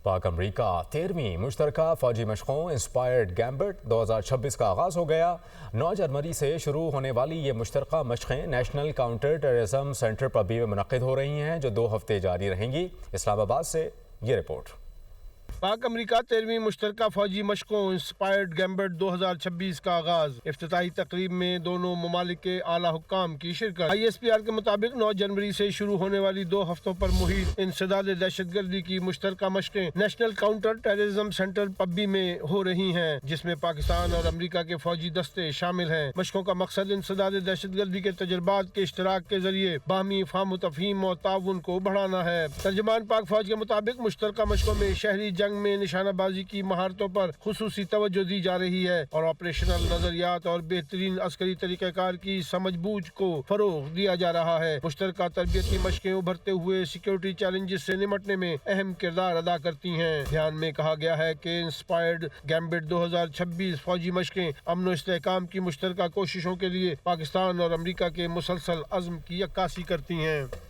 پاک امریکہ 13ویں مشترکہ فوجی مشقوں انسپائرڈ گیمبٹ 2026 کا آغاز ہو گیا۔ 9 جنوری سے شروع ہونے والی یہ مشترکہ مشقیں national counter terrorism centre Pabbi میں منعقد ہو رہی ہیں، جو 2 ہفتے جاری رہیں گی۔ اسلام آباد سے یہ رپورٹ۔ پاک امریکہ 13ویں مشترکہ فوجی مشقوں انسپائرڈ گیمبٹ 2026 کا آغاز۔ افتتاحی تقریب میں دونوں ممالک کے اعلیٰ حکام کی شرکت۔ ISPR کے مطابق 9 جنوری سے شروع ہونے والی 2 ہفتوں پر محیط انسداد دہشت گردی کی مشترکہ مشقیں national counter terrorism centre Pabbi میں ہو رہی ہیں، جس میں پاکستان اور امریکہ کے فوجی دستے شامل ہیں۔ مشقوں کا مقصد انسداد دہشت گردی کے تجربات کے اشتراک کے ذریعے باہمی فہم و تفہیم اور تعاون کو بڑھانا ہے۔ ترجمان پاک فوج کے مطابق مشترکہ مشقوں میں شہری جنگ میں نشانہ بازی کی مہارتوں پر خصوصی توجہ دی جا رہی ہے اور آپریشنل نظریات اور بہترین عسکری طریقہ کار کی سمجھ بوجھ کو فروغ دیا جا رہا ہے۔ مشترکہ تربیتی مشقیں ابھرتے ہوئے سیکیورٹی چیلنجز سے نمٹنے میں اہم کردار ادا کرتی ہیں۔ بیان میں کہا گیا ہے کہ انسپائرڈ گیمبٹ 2026 فوجی مشقیں امن و استحکام کی مشترکہ کوششوں کے لیے پاکستان اور امریکہ کے مسلسل عزم کی عکاسی کرتی ہیں۔